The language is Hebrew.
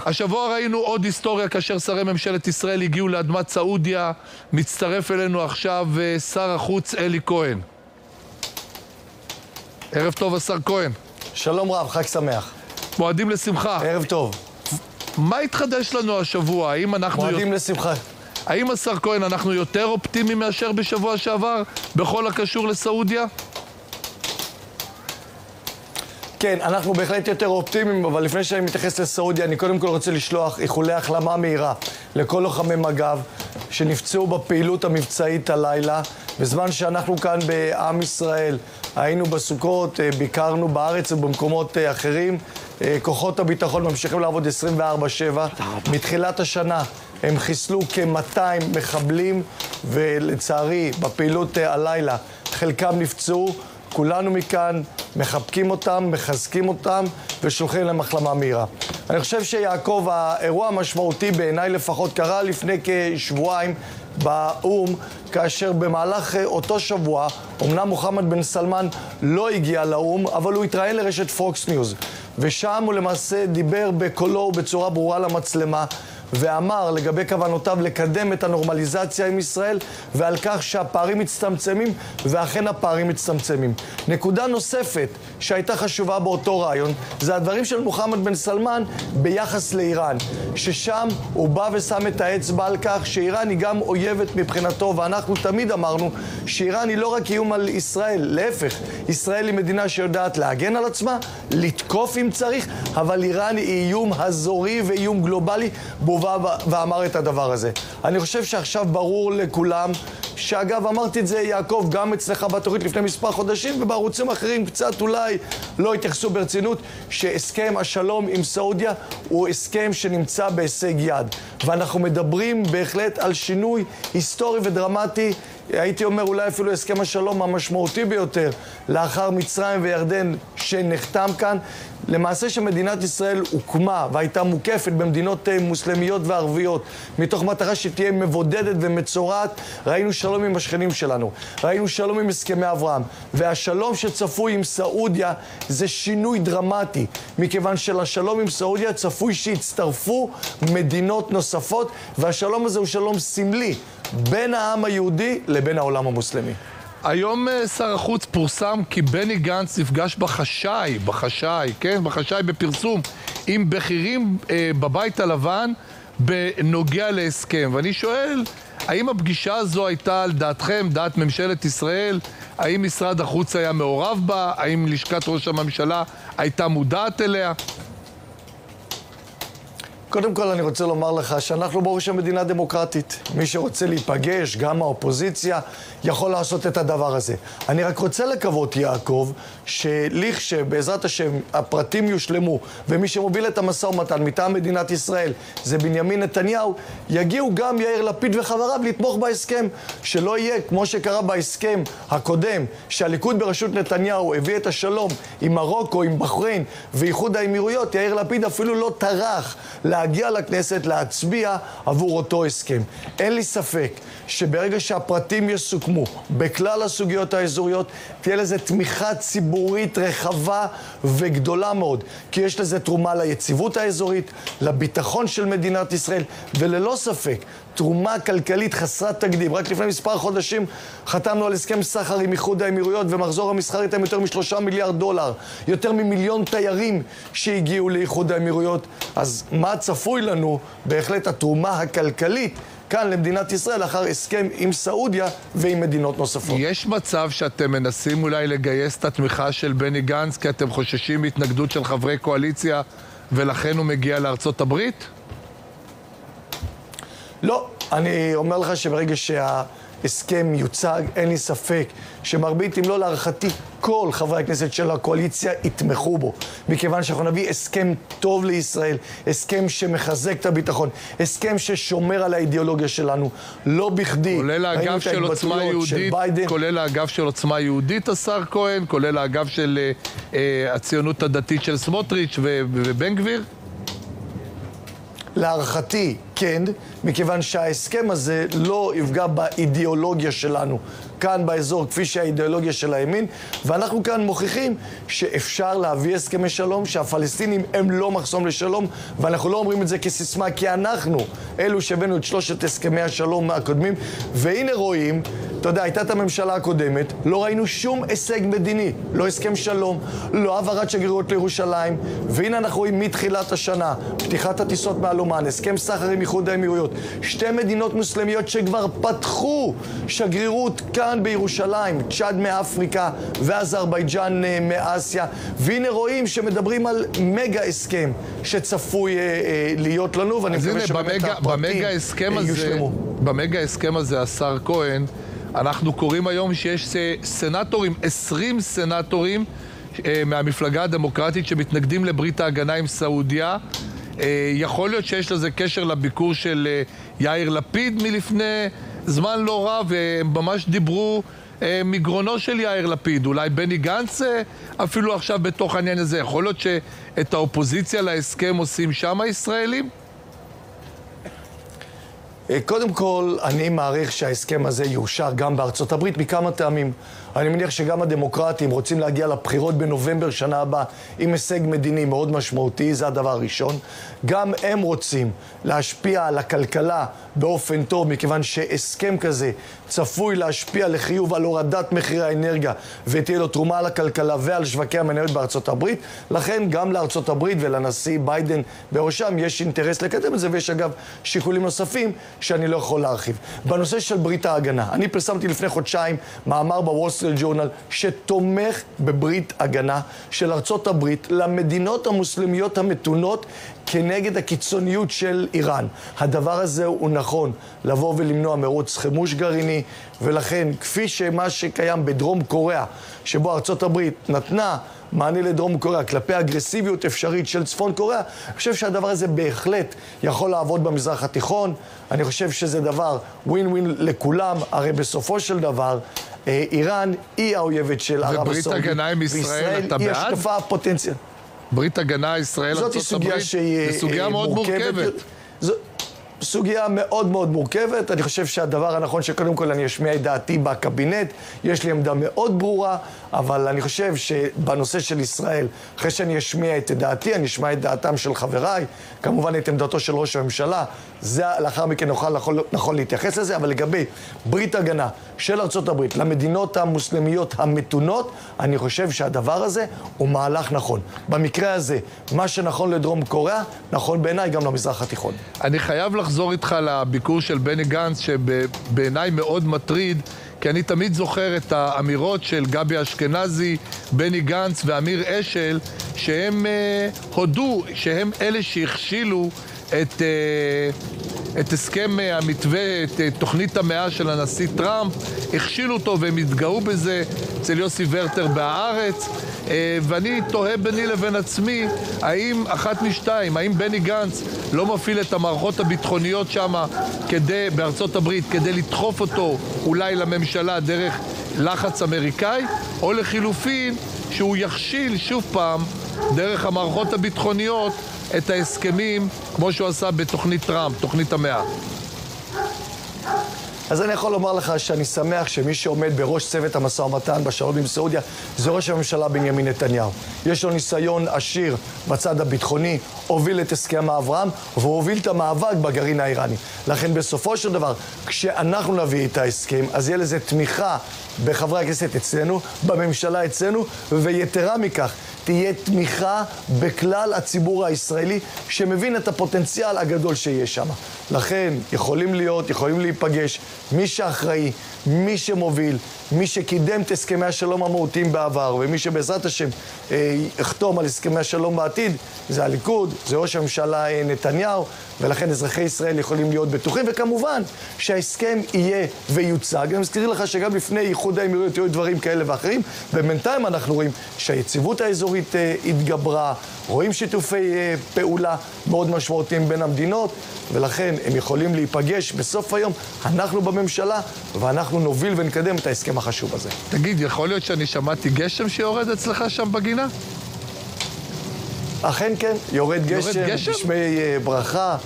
השבוע ראינו עוד היסטוריה כאשר שרי ממשלת ישראל הגיעו לאדמת סעודיה. מצטרף אלינו עכשיו שר החוץ אלי כהן. ערב טוב, השר כהן. שלום רב, חג שמח. מועדים לשמחה. ערב טוב. מה התחדש לנו השבוע? האם אנחנו... מועדים לשמחה. האם, השר כהן, אנחנו יותר אופטימיים מאשר בשבוע שעבר בכל הקשור לסעודיה? כן, אנחנו בהחלט יותר אופטימיים, אבל לפני שאני מתייחס לסעודיה, אני קודם כל רוצה לשלוח איחולי החלמה מהירה לכל לוחמי מג"ב שנפצעו בפעילות המבצעית הלילה. בזמן שאנחנו כאן בעם ישראל היינו בסוכות, ביקרנו בארץ ובמקומות אחרים, כוחות הביטחון ממשיכים לעבוד 24/7. מתחילת השנה הם חיסלו כ-200 מחבלים, ולצערי בפעילות הלילה חלקם נפצעו. כולנו מכאן מחבקים אותם, מחזקים אותם ושולחים להם החלמה מהירה. אני חושב שיעקב, האירוע המשמעותי בעיניי לפחות קרה לפני כשבועיים באום, כאשר במהלך אותו שבוע, אמנם מוחמד בן סלמן לא הגיע לאום, אבל הוא התראיין לרשת פוקס ניוז, ושם הוא למעשה דיבר בקולו ובצורה ברורה למצלמה, ואמר לגבי כוונותיו לקדם את הנורמליזציה עם ישראל, ועל כך שהפערים מצטמצמים, ואכן הפערים מצטמצמים. נקודה נוספת שהייתה חשובה באותו רעיון, זה הדברים של מוחמד בן סלמן ביחס לאיראן, ששם הוא בא ושם את האצבע על כך שאיראן היא גם אויבת מבחינתו, ואנחנו תמיד אמרנו שאיראן היא לא רק איום על ישראל, להפך, ישראל היא מדינה שיודעת להגן על עצמה, לתקוף אם צריך, אבל איראן היא איום אזורי ואיום גלובלי, ואמר את הדבר הזה. אני חושב שעכשיו ברור לכולם, שאגב אמרתי את זה יעקב גם אצלך בתוכנית לפני מספר חודשים, ובערוצים אחרים קצת אולי לא התייחסו ברצינות, שהסכם השלום עם סעודיה הוא הסכם שנמצא בהישג יד, ואנחנו מדברים בהחלט על שינוי היסטורי ודרמטי, הייתי אומר אולי אפילו הסכם השלום המשמעותי ביותר לאחר מצרים וירדן שנחתם כאן. למעשה שמדינת ישראל הוקמה והייתה מוקפת במדינות מוסלמיות וערביות מתוך מטרה שתהיה מבודדת ומצורעת. ראינו שלום עם השכנים שלנו, ראינו שלום עם הסכמי אברהם, והשלום שצפוי עם סעודיה זה שינוי דרמטי, מכיוון שלשלום עם סעודיה צפוי שהצטרפו מדינות נוספות, והשלום הזה הוא שלום סמלי בין העם היהודי לבין העולם המוסלמי. היום שר החוץ פורסם כי בני גנץ נפגש בחשאי בפרסום עם בכירים בבית הלבן בנוגע להסכם. ואני שואל, האם הפגישה הזו הייתה על דעתכם, דעת ממשלת ישראל? האם משרד החוץ היה מעורב בה? האם לשכת ראש הממשלה הייתה מודעת אליה? קודם כל אני רוצה לומר לך שאנחנו בראש המדינה דמוקרטית. מי שרוצה להיפגש, גם האופוזיציה, יכול לעשות את הדבר הזה. אני רק רוצה לקוות, יעקב, שבעזרת השם הפרטים יושלמו, ומי שמוביל את המשא ומתן מטעם מדינת ישראל זה בנימין נתניהו, יגיעו גם יאיר לפיד וחבריו לתמוך בהסכם, שלא יהיה כמו שקרה בהסכם הקודם, שהליכוד בראשות נתניהו הביא את השלום עם מרוקו, עם בחריין ואיחוד האמירויות. יאיר לפיד אפילו לא טרח להגיע לכנסת להצביע עבור אותו הסכם. אין לי ספק שברגע שהפרטים יסוכמו בכלל הסוגיות האזוריות, תהיה לזה תמיכה ציבורית רחבה וגדולה מאוד, כי יש לזה תרומה ליציבות האזורית, לביטחון של מדינת ישראל, וללא ספק תרומה כלכלית חסרת תקדים. רק לפני מספר חודשים חתמנו על הסכם סחר עם איחוד האמירויות, ומחזור המסחר איתם יותר מ$3 מיליארד, יותר מ1,000,000 תיירים שהגיעו לאיחוד האמירויות. אז מה צפוי לנו? בהחלט התרומה הכלכלית כאן למדינת ישראל אחר הסכם עם סעודיה ועם מדינות נוספות. יש מצב שאתם מנסים אולי לגייס את התמיכה של בני גנץ כי אתם חוששים מהתנגדות של חברי קואליציה ולכן הוא מגיע לארצות הברית? לא, אני אומר לך שברגע שההסכם יוצג, אין לי ספק שמרבית, אם לא להערכתי, כל חברי הכנסת של הקואליציה יתמכו בו, מכיוון שאנחנו נביא הסכם טוב לישראל, הסכם שמחזק את הביטחון, הסכם ששומר על האידיאולוגיה שלנו. לא בכדי כולל האגף של עוצמה יהודית, כולל האגף של עוצמה יהודית, השר כהן, כולל האגף של הציונות הדתית של סמוטריץ' ובן גביר? להערכתי, כן, מכיוון שההסכם הזה לא יפגע באידיאולוגיה שלנו כאן באזור, כפי שהאידיאולוגיה של הימין, ואנחנו כאן מוכיחים שאפשר להביא הסכמי שלום, שהפלסטינים הם לא מחסום לשלום, ואנחנו לא אומרים את זה כסיסמה, כי אנחנו אלו שהבאנו את 3 הסכמי השלום הקודמים, והנה רואים, אתה יודע, הייתה את הממשלה הקודמת, לא ראינו שום הישג מדיני, לא הסכם שלום, לא העברת שגרירות לירושלים, והנה אנחנו רואים מתחילת השנה, פתיחת הטיסות מעל אומן, הסכם סחר עם איחוד האמירויות, 2 מדינות מוסלמיות שכבר פתחו שגרירות כאן בירושלים, צ'אד מאפריקה ואזרבייג'אן מאסיה, והנה רואים שמדברים על מגה הסכם שצפוי להיות לנו, ואני מקווה שבאמת הפרטים יושלמו. במגה הסכם הזה, השר כהן, אנחנו קוראים היום שיש סנטורים, 20 סנטורים מהמפלגה הדמוקרטית שמתנגדים לברית ההגנה עם סעודיה. יכול להיות שיש לזה קשר לביקור של יאיר לפיד מלפני זמן לא רב, והם ממש דיברו מגרונו של יאיר לפיד. אולי בני גנץ אפילו עכשיו בתוך העניין הזה. יכול להיות שאת האופוזיציה להסכם עושים שם הישראלים? קודם כל, אני מעריך שההסכם הזה יאושר גם בארצות הברית מכמה טעמים. אני מניח שגם הדמוקרטים רוצים להגיע לבחירות בנובמבר שנה הבאה עם הישג מדיני מאוד משמעותי, זה הדבר הראשון. גם הם רוצים להשפיע על הכלכלה באופן טוב, מכיוון שהסכם כזה צפוי להשפיע לחיוב על הורדת מחירי האנרגיה, ותהיה לו תרומה על הכלכלה ועל שווקי המניות בארצות הברית. לכן גם לארצות הברית ולנשיא ביידן בראשם יש אינטרס לקדם את זה, ויש אגב שיקולים נוספים שאני לא יכול להרחיב. בנושא של ברית ההגנה, אני פרסמתי לפני חודשיים מאמר בוול סטריט ג'ורנל שתומך בברית הגנה של ארצות הברית למדינות המוסלמיות המתונות כנגד הקיצוניות של איראן. הדבר הזה הוא נכון, לבוא ולמנוע מרוץ חימוש גרעיני, ולכן כפי שמה שקיים בדרום קוריאה, שבו ארצות הברית נתנה מענה לדרום קוריאה כלפי אגרסיביות אפשרית של צפון קוריאה, אני חושב שהדבר הזה בהחלט יכול לעבוד במזרח התיכון. אני חושב שזה דבר ווין ווין לכולם, הרי בסופו של דבר איראן היא האויבת של ערב הסעודית. וברית הגנה עם ישראל, אתה בעד? היא השקפה הפוטנציאל. ברית הגנה ישראל, זאת סוגיה שהיא סוגיה מאוד מורכבת. סוגיה מאוד מאוד מורכבת. אני חושב שהדבר הנכון שקודם כל אני אשמיע את דעתי בקבינט, יש לי עמדה מאוד ברורה, אבל אני חושב שבנושא של ישראל, אחרי שאני אשמיע את דעתי, אני אשמע את דעתם של חבריי, כמובן את עמדתו של ראש הממשלה, זה לאחר מכן נכון להתייחס לזה, אבל לגבי ברית הגנה של ארצות הברית למדינות המוסלמיות המתונות, אני חושב שהדבר הזה הוא מהלך נכון. במקרה הזה, מה שנכון לדרום קוריאה, נכון בעיניי גם למזרח התיכון. אני חייב לחזור איתך לביקור של בני גנץ, שבעיניי מאוד מטריד, כי אני תמיד זוכר את האמירות של גבי אשכנזי, בני גנץ ואמיר אשל, שהם הודו שהם אלה שהכשילו את הסכם המתווה, את תוכנית המאה של הנשיא טראמפ, הכשילו אותו והם התגאו בזה אצל יוסי ורטר בהארץ, ואני תוהה ביני לבין עצמי, האם אחת משתיים, האם בני גנץ לא מפעיל את המערכות הביטחוניות שם בארצות הברית כדי לדחוף אותו אולי לממשלה דרך לחץ אמריקאי, או לחילופין שהוא יכשיל שוב פעם דרך המערכות הביטחוניות את ההסכמים כמו שהוא עשה בתוכנית טראמפ, תוכנית המאה. אז אני יכול לומר לך שאני שמח שמי שעומד בראש צוות המשא ומתן בשלום עם סעודיה זה ראש הממשלה בנימין נתניהו. יש לו ניסיון עשיר בצד הביטחוני, הוביל את הסכם אברהם והוביל את המאבק בגרעין האיראני. לכן בסופו של דבר, כשאנחנו נביא את ההסכם, אז יהיה לזה תמיכה בחברי הכנסת אצלנו, בממשלה אצלנו, ויתרה מכך, תהיה תמיכה בכלל הציבור הישראלי שמבין את הפוטנציאל הגדול שיש שם. לכן יכולים להיפגש מי שאחראי, מי שמוביל, מי שקידם את הסכמי השלום המהותיים בעבר, ומי שבעזרת השם יחתום על הסכמי השלום בעתיד, זה הליכוד, זה ראש הממשלה נתניהו, ולכן אזרחי ישראל יכולים להיות בטוחים, וכמובן שההסכם יהיה ויוצג. אני מזכיר לך שגם לפני איחוד האמירויות היו דברים כאלה ואחרים, ובינתיים אנחנו רואים שהיציבות האזורית התגברה, רואים שיתופי פעולה מאוד משמעותיים בין המדינות, ולכן הם יכולים להיפגש בסוף היום, אנחנו בממשלה, ואנחנו נוביל ונקדם את ההסכם החשוב הזה. תגיד, יכול להיות שאני שמעתי גשם שיורד אצלך שם בגינה? אכן כן, יורד גשם, בשמי ברכה.